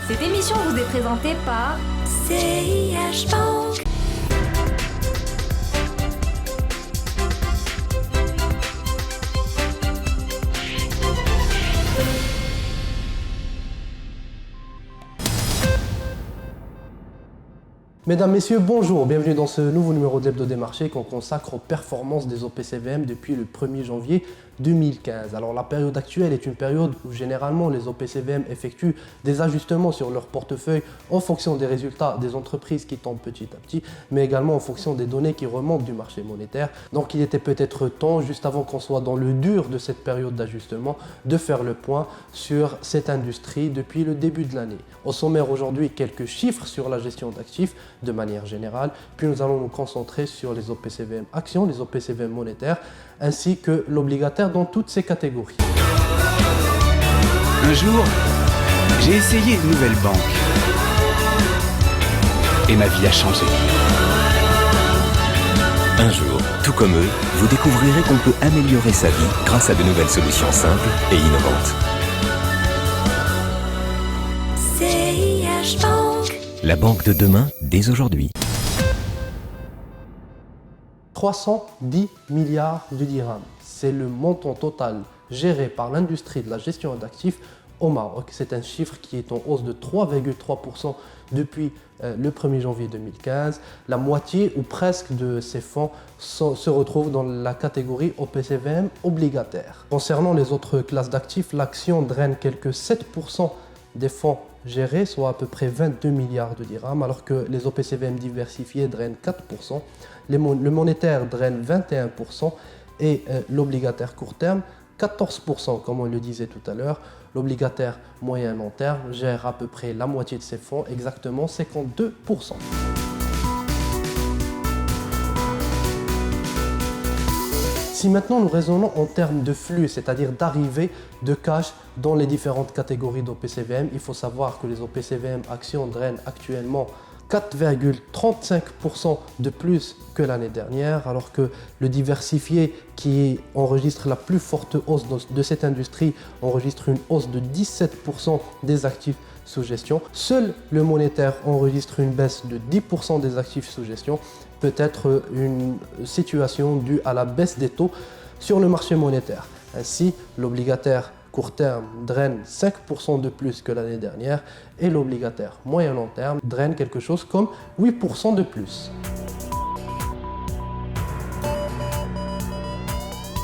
Cette émission vous est présentée par CIH Bank. Mesdames, Messieurs, bonjour, bienvenue dans ce nouveau numéro de l'Hebdo des marchés qu'on consacre aux performances des OPCVM depuis le 1er janvier 2015. Alors la période actuelle est une période où généralement les OPCVM effectuent des ajustements sur leur portefeuille en fonction des résultats des entreprises qui tombent petit à petit, mais également en fonction des données qui remontent du marché monétaire. Donc il était peut-être temps, juste avant qu'on soit dans le dur de cette période d'ajustement, de faire le point sur cette industrie depuis le début de l'année. Au sommaire aujourd'hui, quelques chiffres sur la gestion d'actifs de manière générale, puis nous allons nous concentrer sur les OPCVM actions, les OPCVM monétaires, ainsi que l'obligataire dans toutes ces catégories. Un jour, j'ai essayé une nouvelle banque et ma vie a changé. Un jour, tout comme eux, vous découvrirez qu'on peut améliorer sa vie grâce à de nouvelles solutions simples et innovantes. CIH Bank. La banque de demain, dès aujourd'hui. 310 milliards de dirhams, c'est le montant total géré par l'industrie de la gestion d'actifs au Maroc. C'est un chiffre qui est en hausse de 3,3% depuis le 1er janvier 2015. La moitié ou presque de ces fonds se retrouvent dans la catégorie OPCVM obligataire. Concernant les autres classes d'actifs, l'action draine quelques 7% des fonds gérés, soit à peu près 22 milliards de dirhams, alors que les OPCVM diversifiés drainent 4%, le monétaire draine 21% et l'obligataire court terme 14%, comme on le disait tout à l'heure. L'obligataire moyen long terme gère à peu près la moitié de ses fonds, exactement 52%. Si maintenant nous raisonnons en termes de flux, c'est-à-dire d'arrivée de cash dans les différentes catégories d'OPCVM, il faut savoir que les OPCVM actions drainent actuellement 4,35% de plus que l'année dernière, alors que le diversifié qui enregistre la plus forte hausse de cette industrie enregistre une hausse de 17% des actifs sous gestion. Seul le monétaire enregistre une baisse de 10% des actifs sous gestion, peut-être une situation due à la baisse des taux sur le marché monétaire. Ainsi, l'obligataire court terme draine 5% de plus que l'année dernière et l'obligataire moyen long terme draine quelque chose comme 8% de plus.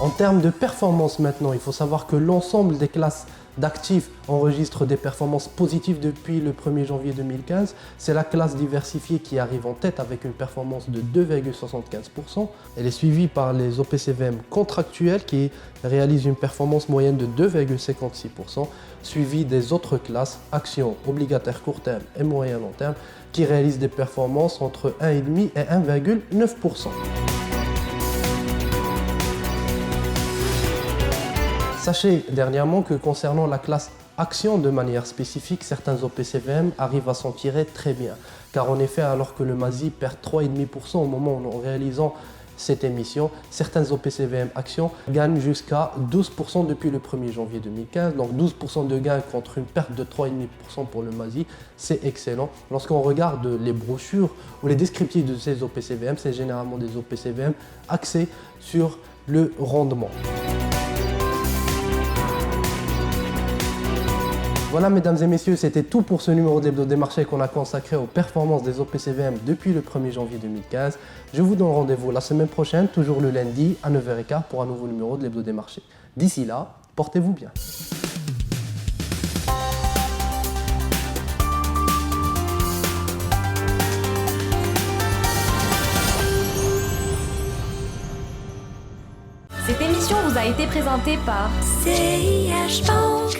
En termes de performance maintenant, il faut savoir que l'ensemble des classes d'actifs enregistrent des performances positives depuis le 1er janvier 2015. C'est la classe diversifiée qui arrive en tête avec une performance de 2,75%. Elle est suivie par les OPCVM contractuels qui réalisent une performance moyenne de 2,56%, suivie des autres classes, actions, obligataires court terme et moyen long terme, qui réalisent des performances entre 1,5 et 1,9%. Sachez dernièrement que concernant la classe action de manière spécifique, certains OPCVM arrivent à s'en tirer très bien. Car en effet, alors que le MASI perd 3,5% au moment où nous réalisons cette émission, certains OPCVM actions gagnent jusqu'à 12% depuis le 1er janvier 2015. Donc 12% de gain contre une perte de 3,5% pour le MASI, c'est excellent. Lorsqu'on regarde les brochures ou les descriptifs de ces OPCVM, c'est généralement des OPCVM axés sur le rendement. Voilà mesdames et messieurs, c'était tout pour ce numéro de l'Hebdo des marchés qu'on a consacré aux performances des OPCVM depuis le 1er janvier 2015. Je vous donne rendez-vous la semaine prochaine, toujours le lundi à 9h15 pour un nouveau numéro de l'Hebdo des marchés. D'ici là, portez-vous bien. Cette émission vous a été présentée par CIH Bank.